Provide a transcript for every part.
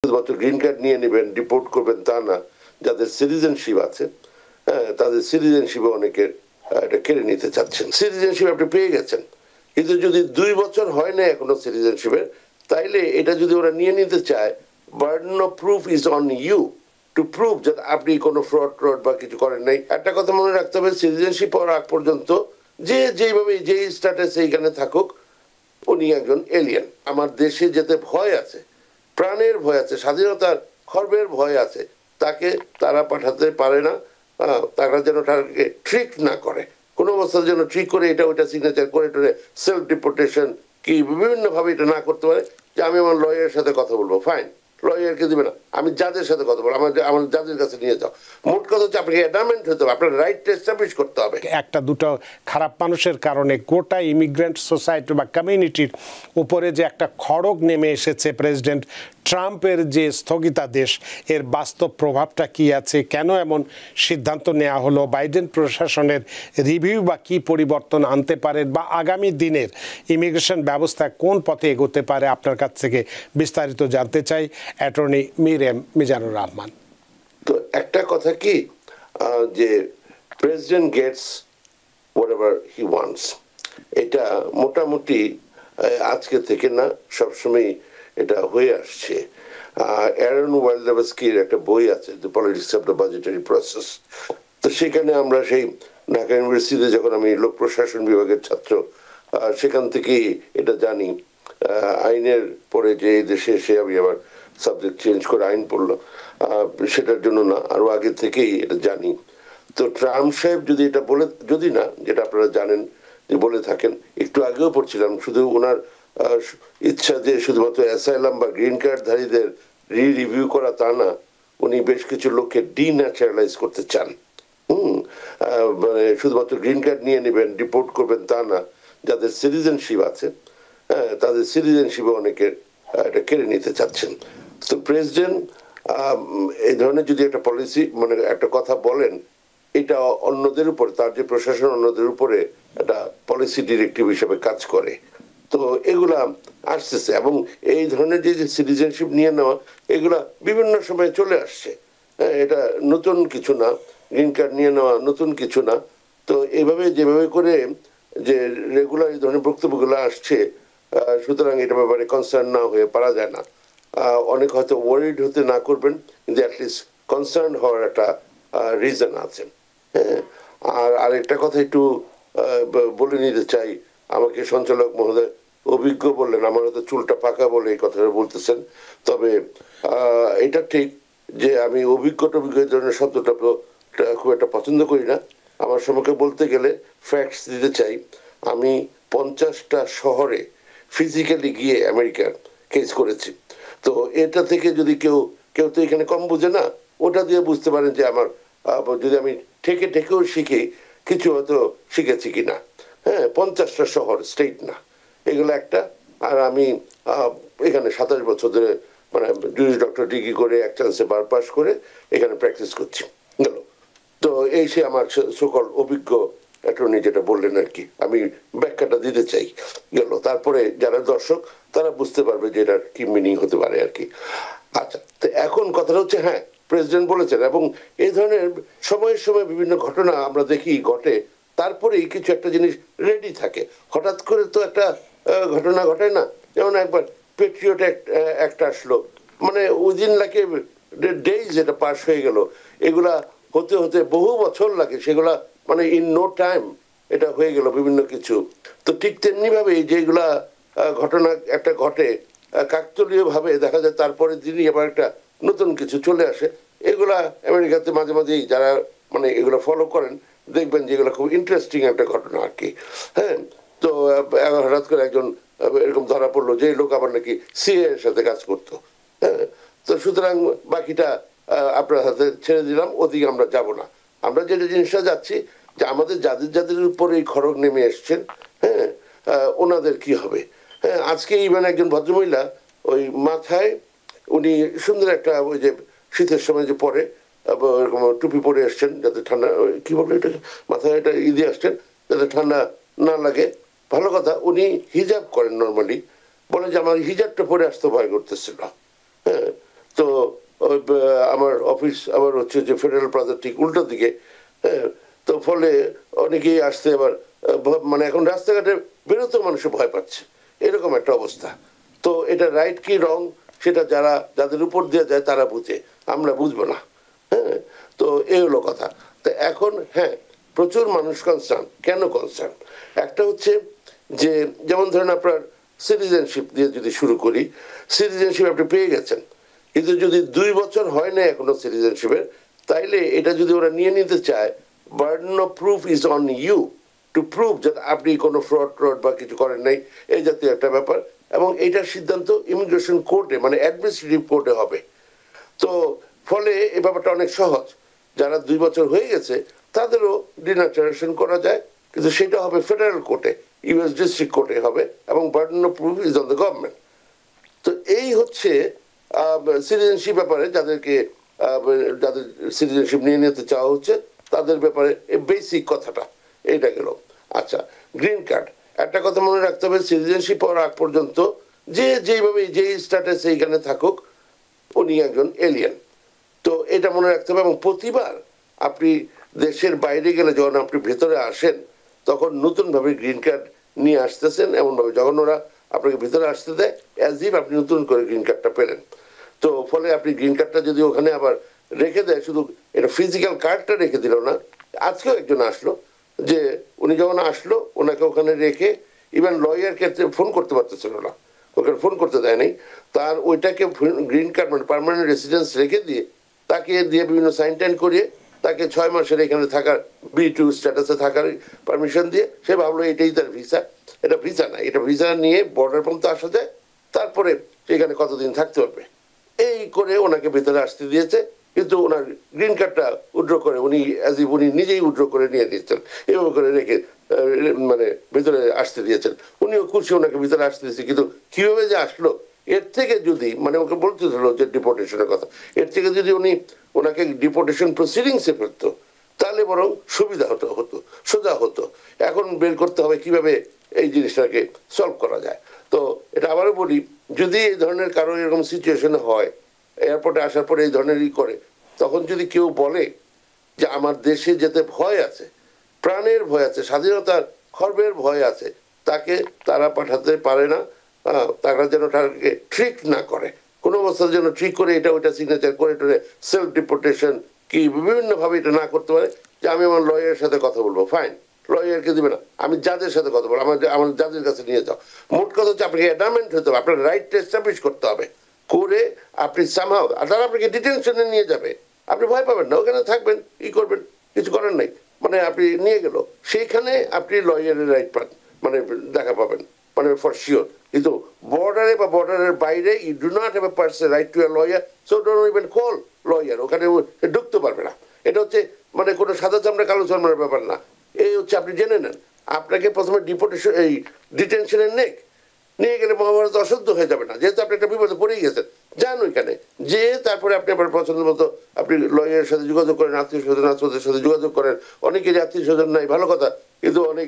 শুধুমাত্র green card নিয়ে নেবেন, ডিপোর্ট করবেন তা না। যাদের সিটিজেনশিপ আছে, হ্যাঁ, তাদের সিটিজেনশিপে অনেকের এটা কেড়ে নিতে চাচ্ছেন। সিটিজেনশিপ আপনি পেয়ে গেছেন, কিন্তু যদি 2 বছর হয় না এখনো সিটিজেনশিপের, তাইলে এটা যদি ওরা নিয়ে নিতে চায়, burden of proof is on you to prove যে আপনি কোনো ফ্রড বা কিছু করেন নাই। একটা কথা মনে রাখতে হবে, সিটিজেনশিপ পাওয়ার আগ পর্যন্ত যেভাবে যেই স্ট্যাটাসে এইখানে থাকুক, উনি একজন এলিয়েন। আমার দেশে যেতে ভয় আছে, প্রাণের ভয় আছে, স্বাধীনতার খর্বের ভয় আছে, তাকে তারা পাঠাতে পারে না। তারা যেন তাকে ট্রিক না করে, কোনো অবস্থা যেন ট্রিক করে এটা ওইটা সিগনেচার করে টোরে সেলফ ডিপোর্টেশন কি বিভিন্ন ভাবে এটা না করতে পারে। যে আমি আমার লয়ারের সাথে কথা বলবো, ফাইন, লয়ারকে দিবে না, আমি জাজের সাথে কথা বলবো, আমার জাজের কাছে নিয়ে যাও। মোট কথা হচ্ছে আপনাকে অ্যাডামেন্ট হতে হবে, আপনার রাইটটা এস্টাবলিশ করতে হবে। একটা দুটো খারাপ মানুষের কারণে গোটা ইমিগ্রেন্ট সোসাইটি বা কমিউনিটির উপরে যে একটা খড়গ নেমে এসেছে প্রেসিডেন্ট ট্রাম্পের যে স্থগিতাদেশ, এর বাস্তব প্রভাবটা কি আছে, কেন এমন সিদ্ধান্ত নেওয়া হলো, বাইডেন প্রশাসনের রিভিউ বা কী পরিবর্তন আনতে পারে, বা আগামী দিনের ইমিগ্রেশন ব্যবস্থা কোন পথে এগোতে পারে, আপনার কাছ থেকে বিস্তারিত জানতে চাই। Attorney Mir M Mizanur Rahman. তো একটা কথা কি, যে president gets whatever he wants, এটা মোটামুটি আজকে থেকে না, সবসময় এটা হয়ে আসছে। অ্যারন ওয়াইল্ডারস্কির একটা বই আছে, the politics of the budgetary process. তো সেখানে আমরা সেই ঢাকা ইউনিভার্সিটিতে যখন আমি লোক প্রশাসন বিভাগের ছাত্র, সেখান থেকেই এটা জানি। আইনের পরে যে দেশে এসে আমি আবার সাবজেক্ট চেঞ্জ করে আইন পড়লো, সেটার জন্য না, আরো আগে থেকেই এটা জানি। তো ট্রাম্প সাহেব যদি এটা বলে, যদি না, যেটা আপনারা জানেন যে বলে থাকেন, একটু আগেও পড়ছিলাম, শুধু ওনার ইচ্ছা যে শুধুমাত্র অ্যাসাইলাম বা গ্রিন কার্ডধারীদের রিভিউ করা তা না, উনি বেশ কিছু লোককে ডিন্যাচারালাইজ করতে চান। মানে শুধুমাত্র গ্রিন কার্ড নিয়ে নেবেন, ডিপোর্ট করবেন তা না। যাদের সিটিজেনশিপ আছে, হ্যাঁ, তাদের সিটিজেনশিপে অনেকের এটা কেড়ে নিতে চাচ্ছেন। তো প্রেসিডেন্ট এই ধরনের যদি একটা পলিসি, মানে একটা কথা বলেন, এটা অন্যদের উপরে, তার যে প্রশাসন অন্যদের উপরে একটা পলিসি ডিরেক্টিভ হিসেবে কাজ করে। তো এগুলা আসতেছে, এবং এই ধরনের যে সিটিজেনশিপ নিয়ে নেওয়া, এগুলা বিভিন্ন সময় চলে আসছে। হ্যাঁ, এটা নতুন কিছু না, গ্রিন কার্ড নিয়ে নেওয়া নতুন কিছু না। তো এইভাবে যেভাবে করে যে রেগুলার এই ধরনের বক্তব্যগুলো আসছে, সুতরাং এটা ব্যাপারে কনসার্ন না হয়ে পারা যায় না। অনেক হয়তো ওয়ারিড হতে না করবেন, কিন্তু অ্যাটলিস্ট কনসার্ন হওয়ার একটা রিজন আছে। হ্যাঁ, আর আরেকটা কথা একটু বলে নিতে চাই, আমাকে সঞ্চালক মহোদয় অভিজ্ঞ বললেন, আমার হয়তো চুলটা পাকা বলে এই কথাটা বলতেছেন। তবে এটা ঠিক যে আমি অভিজ্ঞ ধরনের শব্দটা খুব একটা পছন্দ করি না। আমার সম্পর্কে বলতে গেলে ফ্যাক্টস দিতে চাই, আমি 50টা শহরে ফিজিক্যালি গিয়ে আমেরিকার কেস করেছি। তো এটা থেকে যদি কেউ তো এখানে কম বুঝে না, ওটা দিয়ে বুঝতে পারেন যে আমার যদি আমি ঠেকেও শিখি, কিছু হয়তো শিখেছি কিনা। হ্যাঁ, 50টা শহর, স্টেট না, এগুলো একটা। আর আমি এখানে 27 বছর ধরে, মানে জুরিস ডক্টর ডিগ্রি করে, এক চান্সে বার পাস করে এখানে প্র্যাকটিস করছি। গেল। তো এই সে আমার সকল অভিজ্ঞ অ্যাটর্নি যেটা বললেন আর কি, আমি ব্যাখ্যাটা দিতে চাই। গেল। তারপরে যারা দর্শক তারা বুঝতে পারবে যে এটার কি মিনিং হতে পারে আর কি। আচ্ছা, তো এখন কথাটা হচ্ছে, হ্যাঁ, প্রেসিডেন্ট বলেছেন, এবং এই ধরনের সময়ের সময় বিভিন্ন ঘটনা আমরা দেখি ঘটে, তারপরেই কিছু একটা জিনিস রেডি থাকে। হঠাৎ করে তো একটা ঘটনা ঘটে না। যেমন একবার পেট্রিয়ট একটা আসলো, মানে উইদিন লাইক ডেইজ এটা পাস হয়ে গেল। এগুলা হতে হতে বহু বছর লাগে, সেগুলা মানে ইন নো টাইম এটা হয়ে গেল বিভিন্ন কিছু। তো ঠিক তেমনি ভাবে যেগুলা ঘটনা একটা ঘটে কাকতালীয় ভাবে, দেখা যায় তারপরে দিনই আবার একটা নতুন কিছু চলে আসে। এগুলা আমেরিকাতে মাঝে মাঝেই যারা মানে এগুলো ফলো করেন, দেখবেন যে এগুলো খুব ইন্টারেস্টিং একটা ঘটনা আর কি। হ্যাঁ, তো হঠাৎ করে একজন এরকম ধরা পড়লো যে লোক আবার নাকি সিএ এর সাথে কাজ করতো। হ্যাঁ, তো সুতরাং বাকিটা আপনার হাতে ছেড়ে দিলাম, ওদিকে আমরা যাব না। আমরা যেটা জিনিসটা যাচ্ছি যে আমাদের যাদের উপর এই খড়গ নেমে এসছেন, হ্যাঁ, ওনাদের কি হবে। হ্যাঁ, আজকে ইভেন একজন ভদ্রমহিলা ওই মাথায় উনি সুন্দর একটা ওই যে শীতের সময় যে পরে এরকম টুপি পরে আসছেন যাতে ঠান্ডা, কি বলে এটা, মাথায় এটা দিয়ে আসছেন যাতে ঠান্ডা না লাগে। ভালো কথা, উনি হিজাব করেন নর্মালি, বলে যে আমার হিজাবটা পরে আসতে ভয় করতেছিল। হ্যাঁ, তো আমার অফিস আবার হচ্ছে যে ফেডারেল প্লাজার ঠিক উল্টো দিকে। হ্যাঁ, তো ফলে অনেকেই আসতে আবার মানে এখন রাস্তাঘাটে বেরোতেও মানুষ ভয় পাচ্ছে, এরকম একটা অবস্থা। তো এটা রাইট কি রং সেটা যাদের উপর দিয়ে যায় তারা বুঝে, আমরা বুঝবো না। হ্যাঁ, তো এই হলো কথা। তো এখন হ্যাঁ, প্রচুর মানুষ কনসার্ন। কেন কনসার্ন? একটা হচ্ছে যে যেমন ধরেন আপনার সিটিজেনশিপ দিয়ে যদি শুরু করি, সিটিজেনশিপ আপনি পেয়ে গেছেন, কিন্তু যদি 2 বছর হয় না এখনো সিটিজেনশিপের, তাইলে এটা যদি ওরা নিয়ে নিতে চায়, burden of proof is on you to prove যে আপনি কোনো ফ্রড বা কিছু করেন নাই, এই জাতীয় একটা ব্যাপার। এবং এইটার সিদ্ধান্ত ইমিগ্রেশন কোর্টে মানে অ্যাডমিনিস্ট্রেটিভ কোর্টে হবে। তো ফলে এই ব্যাপারটা অনেক সহজ। যারা 2 বছর হয়ে গেছে তাদেরও ডিনাচারেশন করা যায়, কিন্তু সেটা হবে ফেডারেল কোর্টে, ইউএস ডিস্ট্রিক্ট কোর্টে হবে, এবং burden of proof is on the government. তো এই হচ্ছে সিটিজেনশিপ ব্যাপারে যাদের সিটিজেনশিপ নিয়ে নিতে চাওয়া হচ্ছে তাদের ব্যাপারে এই বেসিক কথাটা এইটা গেল। আচ্ছা, গ্রিন কার্ড, একটা কথা মনে রাখতে হবে, সিটিজেনশিপ পাওয়ার আগ পর্যন্ত যেভাবে যেই স্ট্যাটাসে এইখানে থাকুক উনি একজন এলিয়েন। তো এটা মনে রাখতে হবে। এবং প্রতিবার আপনি দেশের বাইরে গেলে যখন আপনি ভেতরে আসেন তখন নতুনভাবে গ্রিন কার্ড নিয়ে আসতেছেন, এমনভাবে যখন ওরা আপনাকে ভিতরে আসতে দেয় অ্যাজ ইফ আপনি নতুন করে গ্রিন কার্ডটা পেলেন। তো ফলে আপনি গ্রিন কার্ডটা যদি ওখানে আবার রেখে দেয়, শুধু এটা ফিজিক্যাল কার্ডটা রেখে দিল না। আজকেও একজন আসলো, যে উনি যখন আসলো ওনাকে ওখানে রেখে ইভেন লয়ারকে ফোন করতে পারতেছিল না, ওখানে ফোন করতে দেয় নাই, তার ওইটাকে গ্রিন কার্ড মানে পার্মানেন্ট রেসিডেন্স রেখে দিয়ে তাকে দিয়ে বিভিন্ন সাইন টাইন করিয়ে তাকে 6 মাসের এখানে থাকার B2 স্ট্যাটাসে থাকার পারমিশন দিয়ে সে ভাবলো এটাই তার ভিসা। এটা ভিসা না, এটা ভিসা নিয়ে বর্ডার পর্যন্ত আসা যায়, তারপরে এখানে কতদিন থাকতে পারবে, এই করে ওনাকে ভিতরে আসতে দিয়েছে। কিন্তু ওনার গ্রিন কার্ডটা উইথড্র করে উনি উনি নিজেই উইথড্র করে নিয়ে দিয়েছেন, এভাবে করে রেখে মানে ভিতরে আসতে দিয়েছেন। উনিও খুশি ওনাকে ভিতরে আসতে দিয়েছে। কিন্তু কিভাবে যে আসলো, এর থেকে যদি মানে ওকে বলতে হলো যে ডিপোর্টেশনের কথা, এর থেকে যদি উনি ওনাকে ডিপোর্টেশন প্রসিডিংসে ফেলতো তাহলে বরং সুবিধা হতো, সোজা হতো। এখন বের করতে হবে কিভাবে এই জিনিসটাকে সলভ করা যায়। তো এটা আবারও বলি, যদি এই ধরনের কারো এরকম সিচুয়েশন হয়, এয়ারপোর্টে আসার পরে এই ধরনেরই করে, তখন যদি কেউ বলে যে আমার দেশে যেতে ভয় আছে, প্রাণের ভয় আছে, স্বাধীনতার খর্বের ভয় আছে, তাকে তারা পাঠাতে পারে না। তারা যেন তাকে ট্রিক না করে, কোনো অবস্থার জন্য ট্রিক করে এটা ওইটা সিগনেচার করে টোরে সেলফ ডিপোর্টেশন কি বিভিন্ন ভাবে এটা না করতে পারে। যে আমি আমার লয়ারের সাথে কথা বলবো, ফাইন, লয়ারকে দিবে না, আমি যাদের সাথে কথা বলবো, আমার যাদের কাছে নিয়ে যাও। মোট কথা হচ্ছে আপনাকে অ্যাডামেন্ট হতে হবে, আপনার রাইটটা এস্টাবলিশ করতে হবে, করে আপনি সামহাও, আর তারা আপনাকে ডিটেনশনে নিয়ে যাবে, আপনি ভয় পাবেন না, ওখানে থাকবেন, ই করবেন, কিছু করার নাই, মানে আপনি নিয়ে গেল সেইখানে আপনি লয়ারের রাইট পান, মানে দেখা পাবেন, মানে ফর শিওর। কিন্তু বর্ডারে বা বর্ডারের বাইরে you do not have a person right to a lawyer, so don't even call lawyer, ওখানে ঢুকতে পারবে না। এটা হচ্ছে মানে কোনো সাদা চামড়া কালো চামড়ার ব্যাপার না। এই হচ্ছে আপনি জেনে নেন, আপনাকে প্রথমে ডিপোর্টেশন এই ডিটেনশনে নিয়ে গেলে মহাভারত অশুদ্ধ হয়ে যাবে না, যেহেতু আপনি একটা বিপদে পড়েই গেছেন। যান ওইখানে যে তারপরে আপনি আপনার পছন্দ মতো আপনি লয়ারের সাথে যোগাযোগ করেন, আত্মীয় স্বজন আত্মীয়দের সাথে যোগাযোগ করেন। অনেকেরই আত্মীয় স্বজন নাই, ভালো কথা, কিন্তু অনেক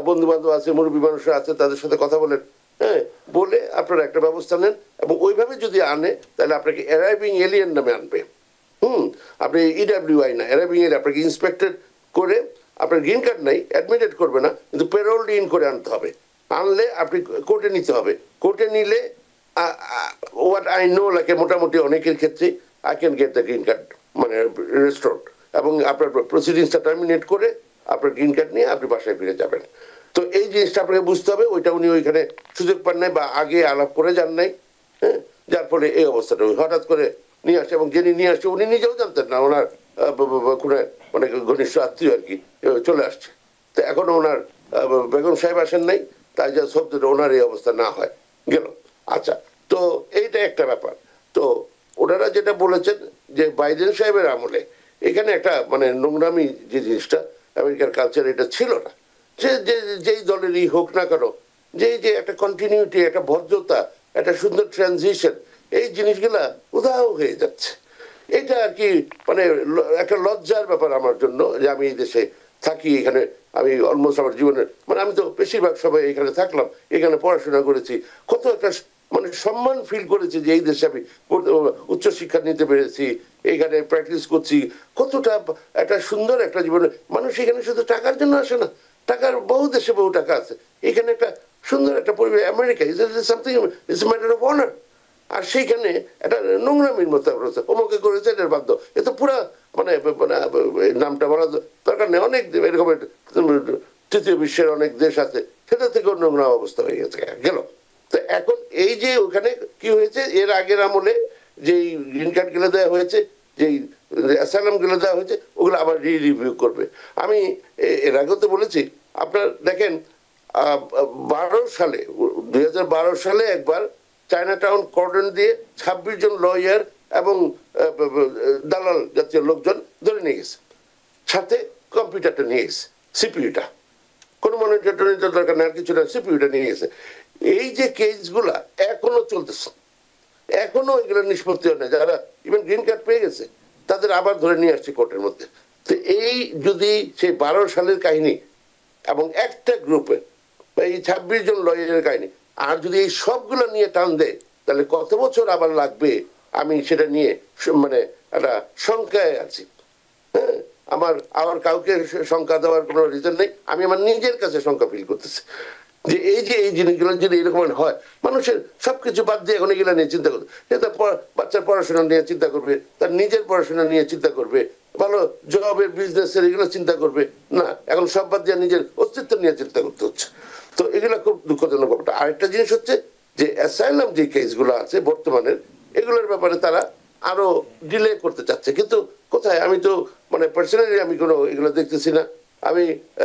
বন্ধু বান্ধব আছে, মুরব্বী মানুষরা আছে, তাদের সাথে কথা বলেন, হ্যাঁ, বলে আপনারা একটা ব্যবস্থা নেন। এবং ওইভাবে যদি আনে তাহলে আপনাকে অ্যারাইভিং এলিয়েন নামে আনবে। আপনি ইডাব্লিউআই না, অ্যারাইভিং এলিয়েন, আপনাকে ইন্সপেক্টেড করে আপনার গ্রিন কার্ড নাই, অ্যাডমিটেড করবে না, কিন্তু পেরোল ইন করে আনতে হবে। আনলে আপনি কোর্টে নিতে হবে, কোর্টে নিলে হোয়াট আই নো লাগে মোটামুটি অনেকের ক্ষেত্রে I can get the green card মানে রেস্টোরড, এবং আপনার প্রসিডিংসটা টার্মিনেট করে আপনার গ্রিন কার্ড নিয়ে আপনি বাসায় ফিরে যাবেন। তো এই জিনিসটা আপনাকে বুঝতে হবে, ওইটা উনি ওইখানে সুযোগ পান নাই বা আগে আলাপ করে যান নাই, হ্যাঁ, যার ফলে এই অবস্থাটা হঠাৎ করে নিয়ে আসে। এবং যিনি নিয়ে আসছে উনি নিজেও জানতেন না, ওনার কোনো মানে ঘনিষ্ঠ আত্মীয় আর কি চলে আসছে। তো এখনো ওনার বেগম সাহেব আসেন নাই, তাই যা সব ওনার এই অবস্থা না হয় গেল। আচ্ছা, তো এইটা একটা ব্যাপার। তো ওনারা যেটা বলেছেন যে বাইডেন সাহেবের আমলে এখানে একটা মানে নোংরামি যে জিনিসটা আমেরিকার কালচার এটা ছিল না, যে যেই দলেরই হোক না কেন, যে একটা কন্টিনিউটি, একটা ভদ্রতা, একটা সুন্দর ট্রানজিশন, এই জিনিসগুলা উদাহ হয়ে যাচ্ছে। এটা আর কি মানে একটা লজ্জার ব্যাপার আমার জন্য, যে আমি এই দেশে থাকি, এখানে আমি অলমোস্ট আমার জীবনের মানে আমি তো বেশিরভাগ সময় এখানে থাকলাম, এখানে পড়াশোনা করেছি, কত একটা মানে সম্মান ফিল করেছে যে এই দেশে আমি উচ্চশিক্ষা নিতে পেরেছি, এখানে প্র্যাকটিস করছি, কতটা একটা সুন্দর একটা জীবনে। মানুষ এখানে শুধু টাকার জন্য আসে না, টাকার বহু দেশে বহু টাকা আছে, এখানে একটা সুন্দর একটা পরিবেশ। America is something, it's matter of honour. আর সেইখানে একটা নোংরামির মতো অমুকে করেছে এটার বাধ্য, এ তো পুরা মানে নামটা বলা দরকার নেই, অনেক এরকম তৃতীয় বিশ্বের অনেক দেশ আছে, সেটা থেকে নোংরা অবস্থা হয়ে গেছে গেল। তো এখন এই যে ওখানে কি হয়েছে, এর আগের আমলে যেই গ্রিন কার্ড গুলো দেওয়া হয়েছে, যেই অ্যাসাইলাম গুলো দেওয়া হয়েছে, ওগুলো আবার রিভিউ করবে। আমি এর আগেও তো বলেছি, আপনার দেখেন 2012 সালে একবার চায়না টাউন কর্ডন দিয়ে 26 জন লয়ার এবং দালাল জাতীয় লোকজন ধরে নিয়ে গেছে, সাথে কম্পিউটারটা নিয়ে গেছে, সিপিইউটা, কোনো মনিটর টনিটর দরকার নেই, আর কিছু না, সিপিইউটা নিয়ে গেছে। এই যে কেসগুলা এখনো চলতেছে, এখনো এগুলো নিষ্পত্তি হয় না। যারা ইভেন গ্রিন কার্ড পেয়ে গেছে তাদের আবার ধরে নিয়ে আসছে কোর্টের মধ্যে। তো এই যদি সেই 12 সালের কাহিনী এবং একটা গ্রুপে এই 26 জন লয়ারের কাহিনী, আর যদি এই সবগুলো নিয়ে টান দেয়, তাহলে কত বছর আবার লাগবে, আমি সেটা নিয়ে মানে একটা শঙ্কায় আছি। হ্যাঁ, আমার কাউকে শঙ্কা দেওয়ার কোনো রিজন নেই, আমি আমার নিজের কাছে শঙ্কা ফিল করতেছি যে এই জিনিসগুলো যদি এরকম হয়, মানুষের সবকিছু বাদ দিয়ে এখন এগুলো নিয়ে চিন্তা করবে, সে তার বাচ্চার পড়াশোনা নিয়ে চিন্তা করবে, তার নিজের পড়াশোনা নিয়ে চিন্তা করবে, ভালো জবের বিজনেসের এগুলো চিন্তা করবে না, এখন সব বাদ দিয়ে নিজের অস্তিত্ব নিয়ে চিন্তা করতে হচ্ছে। তো এগুলো খুব দুঃখজনক ব্যাপারটা। আরেকটা জিনিস হচ্ছে যে অ্যাসাইলাম যে কেসগুলো আছে বর্তমানের, এগুলোর ব্যাপারে তারা আরো ডিলে করতে চাচ্ছে, কিন্তু কোথায়, আমি তো মানে পার্সোনালি আমি কোনো এগুলো দেখতেছি না। আমি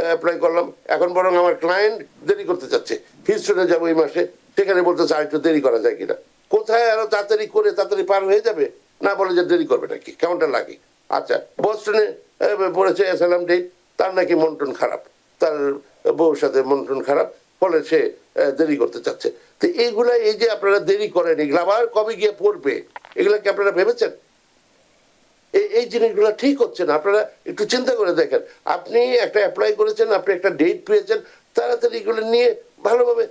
অ্যাপ্লাই করলাম, এখন বরং আমার ক্লায়েন্ট দেরি করতে চাচ্ছে, হিউস্টনে যাবো এই মাসে, সেখানে বলতেছে আর একটু দেরি করা যায় কিনা। কোথায় আরো তাড়াতাড়ি করে তাড়াতাড়ি পার হয়ে যাবে, না বলে যে দেরি করবে নাকি, কেমনটা লাগে। আচ্ছা, বস্টনে পড়েছে অ্যাসাইলাম ডেট, তার নাকি মন টন খারাপ, তার বউর সাথে মন টন খারাপ, ফলে সে দেরি করতে চাচ্ছে। তো এইগুলা, এই যে আপনারা দেরি করেন, এগুলো আবার কবে গিয়ে পড়বে, এগুলা কি আপনারা ভেবেছেন? এই জিনিসগুলো ঠিক হচ্ছে না। আপনারা একটু চিন্তা করে দেখেন, আপনি একটা অ্যাপ্লাই করেছেন, আপনি একটা ডেট পেয়েছেন, তাড়াতাড়ি এগুলো নিয়ে ভালোভাবে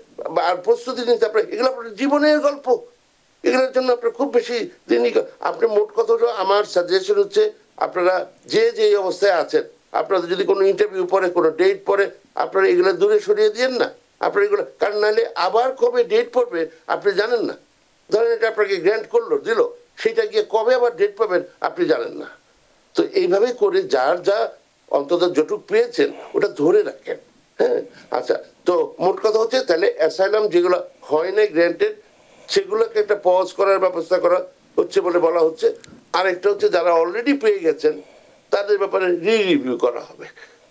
আর প্রস্তুতি নিতে, আপনার এগুলো আপনার জীবনের গল্প, এগুলোর জন্য আপনার খুব বেশি দিনই আপনি মোট কথাটা আমার সাজেশন হচ্ছে, আপনারা যে অবস্থায় আছেন, আপনাদের যদি কোনো ইন্টারভিউ পরে, কোনো ডেট পরে, আপনারা এগুলো দূরে সরিয়ে দিয়েন না। আপনার এগুলো, কারণ নাহলে আবার কবে ডেট পড়বে আপনি জানেন না। ধরেন এটা আপনাকে গ্র্যান্ট করলো, দিল, সেটা গিয়ে কবে আবার ডেট পাবেন আপনি জানেন না। তো এইভাবে করে যার যা অন্তত যেটুক পেয়েছেন ওটা ধরে রাখেন। হ্যাঁ, আচ্ছা, তো মোট কথা হচ্ছে তাহলে অ্যাসাইলাম যেগুলো হয় নাই গ্র্যান্টেড, সেগুলোকে একটা পজ করার ব্যবস্থা করা হচ্ছে বলে বলা হচ্ছে। আরেকটা হচ্ছে যারা অলরেডি পেয়ে গেছেন তাদের ব্যাপারে রিভিউ করা হবে।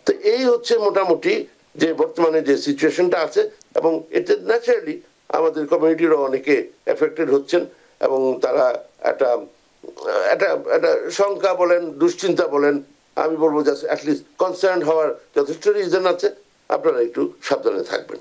তো এই হচ্ছে মোটামুটি যে বর্তমানে যে সিচুয়েশনটা আছে, এবং এতে ন্যাচারালি আমাদের কমিউনিটিরও অনেকে এফেক্টেড হচ্ছেন, এবং তারা একটা একটা একটা শঙ্কা বলেন, দুশ্চিন্তা বলেন, আমি বলবো যে অ্যাটলিস্ট কনসার্ন হওয়ার যথেষ্ট রিজন আছে। আপনারা একটু সাবধানে থাকবেন।